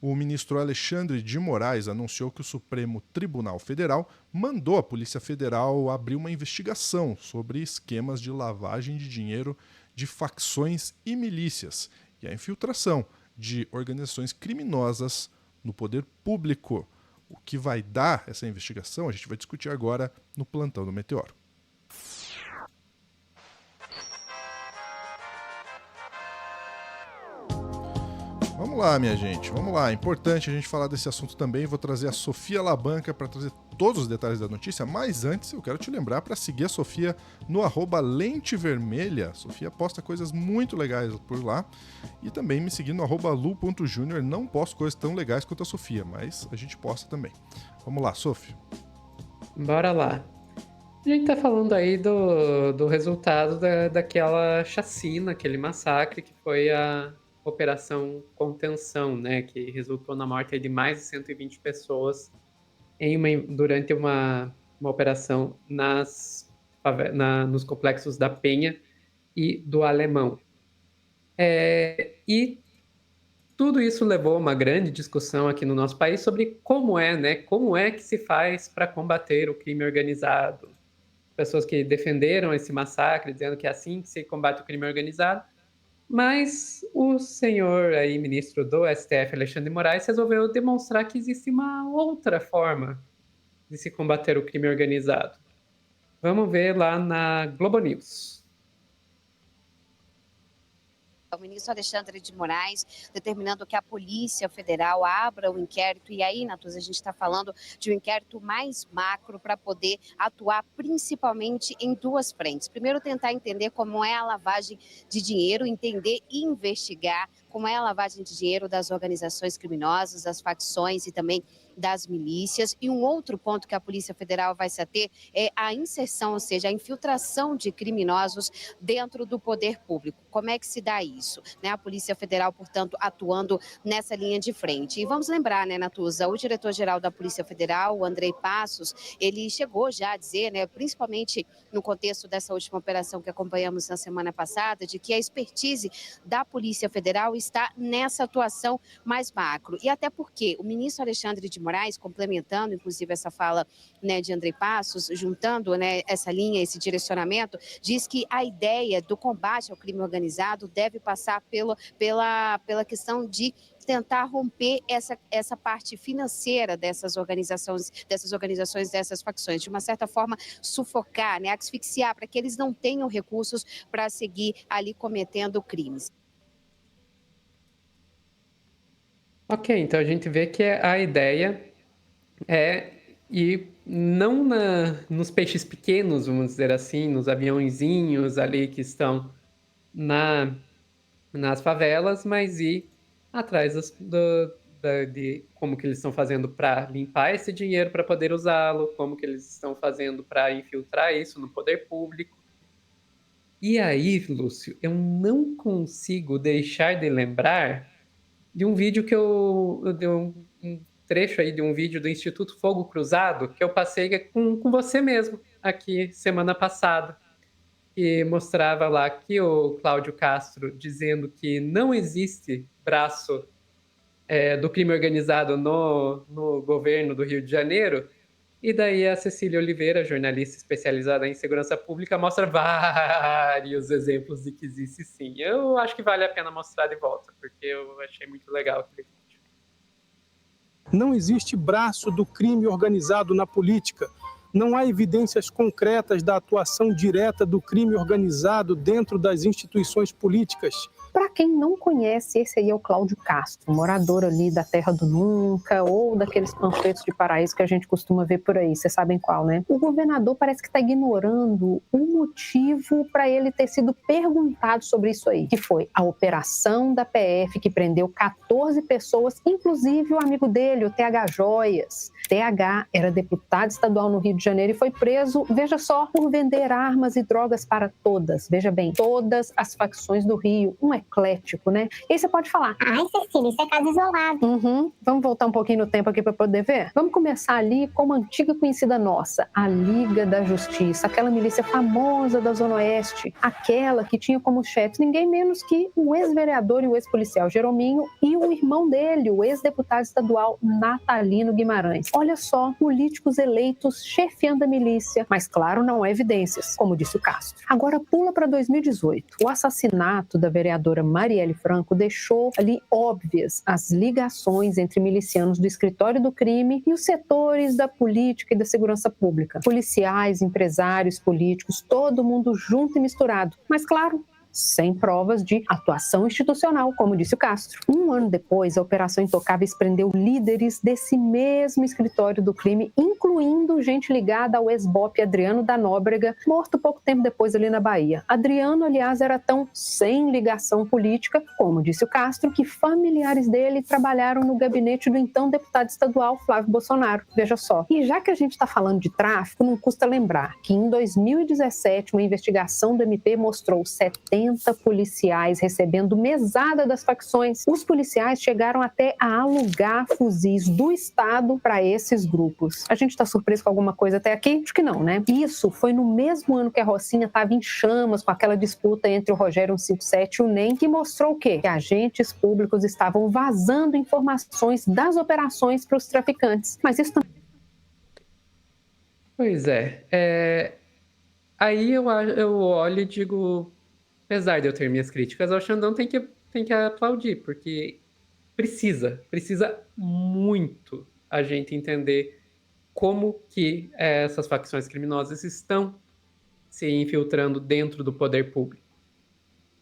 O ministro Alexandre de Moraes anunciou que o Supremo Tribunal Federal mandou a Polícia Federal abrir uma investigação sobre esquemas de lavagem de dinheiro de facções e milícias e a infiltração de organizações criminosas no poder público. O que vai dar essa investigação, a gente vai discutir agora no Plantão do Meteoro. Vamos lá, minha gente, vamos lá. É importante a gente falar desse assunto também. Vou trazer a Sofia Labanca para trazer todos os detalhes da notícia, mas antes eu quero te lembrar para seguir a Sofia no @lentevermelha. Sofia posta coisas muito legais por lá. E também me seguir no @lu.junior. Não posto coisas tão legais quanto a Sofia, mas a gente posta também. Vamos lá, Sofia. Bora lá. A gente tá falando aí do resultado daquela chacina, aquele massacre que foi a Operação Contenção, né? Que resultou na morte de mais de 120 pessoas durante uma operação nos complexos da Penha e do Alemão. E tudo isso levou a uma grande discussão aqui no nosso país sobre como é, né? Como é que se faz para combater o crime organizado. Pessoas que defenderam esse massacre, dizendo que é assim que se combate o crime organizado. Mas o senhor aí, ministro do STF, Alexandre de Moraes, resolveu demonstrar que existe uma outra forma de se combater o crime organizado. Vamos ver lá na Globo News. O ministro Alexandre de Moraes determinando que a Polícia Federal abra o inquérito. E aí, Natuza, a gente está falando de um inquérito mais macro para poder atuar principalmente em duas frentes. Primeiro, tentar entender como é a lavagem de dinheiro, entender e investigar como é a lavagem de dinheiro das organizações criminosas, das facções e também das milícias. E um outro ponto que a Polícia Federal vai se ater é a inserção, ou seja, a infiltração de criminosos dentro do poder público. Como é que se dá isso? Né? A Polícia Federal, portanto, atuando nessa linha de frente. E vamos lembrar, né, Natuza, o diretor-geral da Polícia Federal, o Andrei Passos, ele chegou já a dizer, né, principalmente no contexto dessa última operação que acompanhamos na semana passada, de que a expertise da Polícia Federal está nessa atuação mais macro. E até porque o ministro Alexandre de Moraes, complementando, inclusive, essa fala, né, de Andrei Passos, juntando, né, essa linha, esse direcionamento, diz que a ideia do combate ao crime organizado deve passar pela questão de tentar romper essa parte financeira dessas organizações, dessas facções, de uma certa forma sufocar, né, asfixiar, para que eles não tenham recursos para seguir ali cometendo crimes. Ok, então a gente vê que a ideia é ir não nos peixes pequenos, vamos dizer assim, nos aviãozinhos ali que estão nas favelas, mas ir atrás de como que eles estão fazendo para limpar esse dinheiro para poder usá-lo, como que eles estão fazendo para infiltrar isso no poder público. E aí, Lúcio, eu não consigo deixar de lembrar de um vídeo que eu dei um trecho aí de um vídeo do Instituto Fogo Cruzado que eu passei com você mesmo aqui semana passada, que mostrava lá que o Cláudio Castro dizendo que não existe braço do crime organizado no governo do Rio de Janeiro. E daí a Cecília Oliveira, jornalista especializada em segurança pública, mostra vários exemplos de que existe sim. Eu acho que vale a pena mostrar de volta, porque eu achei muito legal aquele vídeo. Não existe braço do crime organizado na política. Não há evidências concretas da atuação direta do crime organizado dentro das instituições políticas. Para quem não conhece, esse aí é o Cláudio Castro, morador ali da Terra do Nunca ou daqueles panfletos de paraíso que a gente costuma ver por aí, vocês sabem qual, né? O governador parece que está ignorando o motivo para ele ter sido perguntado sobre isso aí, que foi a operação da PF que prendeu 14 pessoas, inclusive o amigo dele, o TH Joias. TH era deputado estadual no Rio de Janeiro e foi preso, veja só, por vender armas e drogas para todas, veja bem, todas as facções do Rio. Um é eclético, né? E aí você pode falar, Ai, Cecília, isso é caso isolado. Vamos voltar um pouquinho no tempo aqui para poder ver? Vamos começar ali com uma antiga conhecida nossa, a Liga da Justiça, aquela milícia famosa da Zona Oeste, aquela que tinha como chefes ninguém menos que o ex-vereador e o ex-policial Jerominho e o irmão dele, o ex-deputado estadual Natalino Guimarães. Olha só, políticos eleitos chefiando a milícia, mas claro, não há evidências, como disse o Castro. Agora pula para 2018. O assassinato da vereadora Marielle Franco deixou ali óbvias as ligações entre milicianos do escritório do crime e os setores da política e da segurança pública. Policiais, empresários, políticos, todo mundo junto e misturado. Mas claro, sem provas de atuação institucional, como disse o Castro. Um ano depois, a Operação Intocáveis prendeu líderes desse mesmo escritório do crime, incluindo gente ligada ao ex-BOP Adriano da Nóbrega, morto pouco tempo depois ali na Bahia. Adriano, aliás, era tão sem ligação política, como disse o Castro, que familiares dele trabalharam no gabinete do então deputado estadual Flávio Bolsonaro. Veja só. E já que a gente está falando de tráfico, não custa lembrar que em 2017, uma investigação do MP mostrou 70 policiais recebendo mesada das facções. Os policiais chegaram até a alugar fuzis do Estado para esses grupos. A gente está surpreso com alguma coisa até aqui? Acho que não, né? Isso foi no mesmo ano que a Rocinha estava em chamas com aquela disputa entre o Rogério 157 e o NEM, que mostrou o quê? Que agentes públicos estavam vazando informações das operações para os traficantes. Mas isso também... Pois é. Aí eu olho e digo... Apesar de eu ter minhas críticas ao Xandão, tem que aplaudir, porque precisa muito a gente entender como que essas facções criminosas estão se infiltrando dentro do poder público.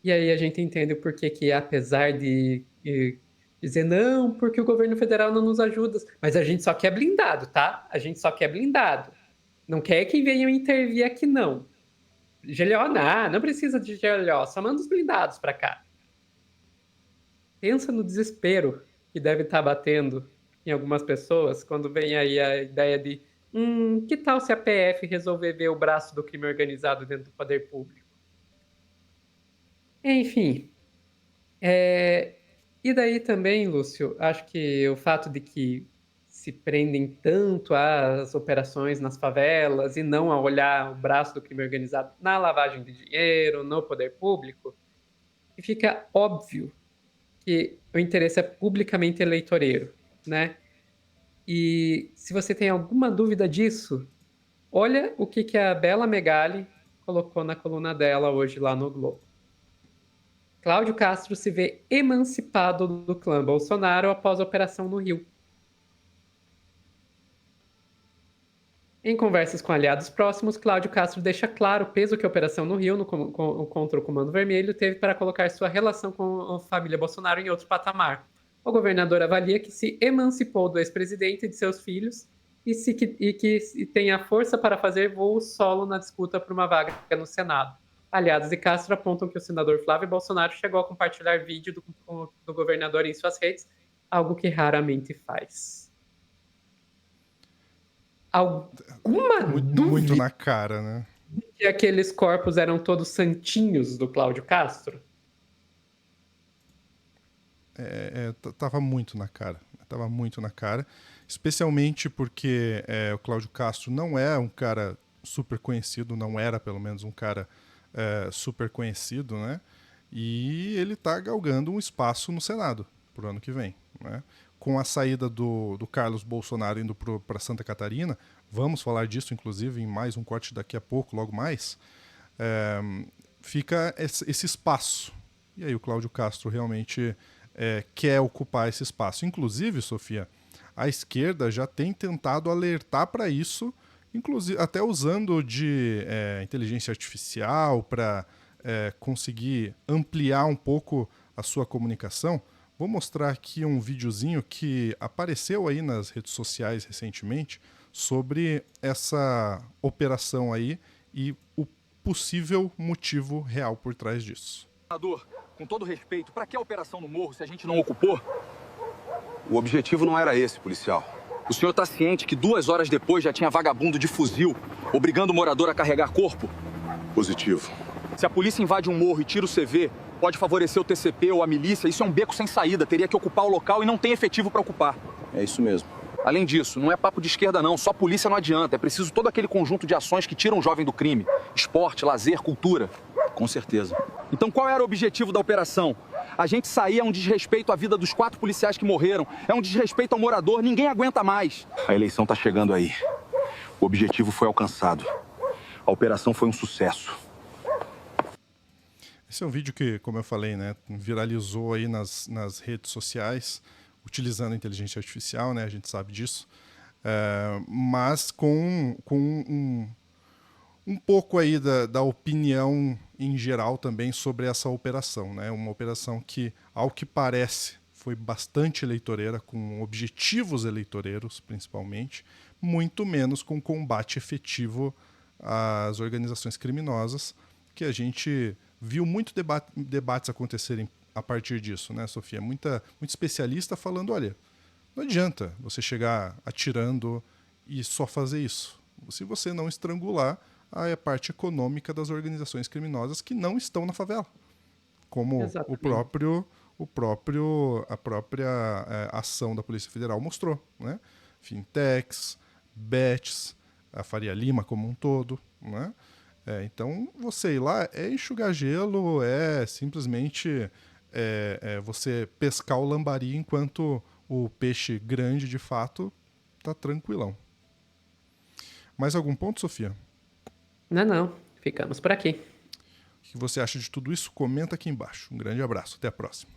E aí a gente entende o porquê que, apesar de dizer não, porque o governo federal não nos ajuda, mas a gente só quer blindado, tá? A gente só quer blindado. Não quer que venham intervir aqui, não. GLO não precisa de GLO, só manda os blindados para cá. Pensa no desespero que deve estar batendo em algumas pessoas quando vem aí a ideia de que tal se a PF resolver ver o braço do crime organizado dentro do poder público? Enfim. E daí também, Lúcio, acho que o fato de que se prendem tanto às operações nas favelas e não a olhar o braço do crime organizado na lavagem de dinheiro, no poder público, e fica óbvio que o interesse é publicamente eleitoreiro, né? E se você tem alguma dúvida disso, olha o que a Bela Megali colocou na coluna dela hoje lá no Globo. Cláudio Castro se vê emancipado do clã Bolsonaro após a operação no Rio. Em conversas com aliados próximos, Cláudio Castro deixa claro o peso que a operação no Rio contra o Comando Vermelho teve para colocar sua relação com a família Bolsonaro em outro patamar. O governador avalia que se emancipou do ex-presidente e de seus filhos e que tem a força para fazer voo solo na disputa por uma vaga no Senado. Aliados de Castro apontam que o senador Flávio Bolsonaro chegou a compartilhar vídeo do governador em suas redes, algo que raramente faz. Alguma dúvida muito na cara, né? que aqueles corpos eram todos santinhos do Cláudio Castro? Tava muito na cara. Especialmente porque o Cláudio Castro não é um cara super conhecido, não era pelo menos um cara super conhecido, né? E ele tá galgando um espaço no Senado pro ano que vem, né? Com a saída do Carlos Bolsonaro indo para Santa Catarina, vamos falar disso, inclusive, em mais um corte daqui a pouco, logo mais, fica esse espaço. E aí o Cláudio Castro realmente quer ocupar esse espaço. Inclusive, Sofia, a esquerda já tem tentado alertar para isso, inclusive até usando de inteligência artificial para conseguir ampliar um pouco a sua comunicação. Vou mostrar aqui um videozinho que apareceu aí nas redes sociais recentemente sobre essa operação aí e o possível motivo real por trás disso. Senador, com todo respeito, para que a operação no Morro se a gente não ocupou? O objetivo não era esse, policial. O senhor está ciente que 2 horas depois já tinha vagabundo de fuzil, obrigando o morador a carregar corpo? Positivo. Se a polícia invade um morro e tira o CV, Pode favorecer o TCP ou a milícia, isso é um beco sem saída. Teria que ocupar o local e não tem efetivo para ocupar. É isso mesmo. Além disso, não é papo de esquerda não, só polícia não adianta. É preciso todo aquele conjunto de ações que tiram o jovem do crime. Esporte, lazer, cultura. Com certeza. Então qual era o objetivo da operação? A gente sair é um desrespeito à vida dos 4 policiais que morreram. É um desrespeito ao morador, ninguém aguenta mais. A eleição tá chegando aí. O objetivo foi alcançado. A operação foi um sucesso. Esse é um vídeo que, como eu falei, né, viralizou aí nas redes sociais, utilizando a inteligência artificial, né, a gente sabe disso, mas com um pouco aí da opinião em geral também sobre essa operação, né, uma operação que, ao que parece, foi bastante eleitoreira, com objetivos eleitoreiros, principalmente, muito menos com combate efetivo às organizações criminosas, que a gente viu muito debates acontecerem a partir disso, né, Sofia? Muito especialista falando, olha, não adianta você chegar atirando e só fazer isso. Se você não estrangular a parte econômica das organizações criminosas que não estão na favela, como a própria ação da Polícia Federal mostrou, né? Fintechs, bets, a Faria Lima como um todo, né? Então, você ir lá é enxugar gelo, é simplesmente você pescar o lambari enquanto o peixe grande, de fato, tá tranquilão. Mais algum ponto, Sofia? Não. Ficamos por aqui. O que você acha de tudo isso? Comenta aqui embaixo. Um grande abraço. Até a próxima.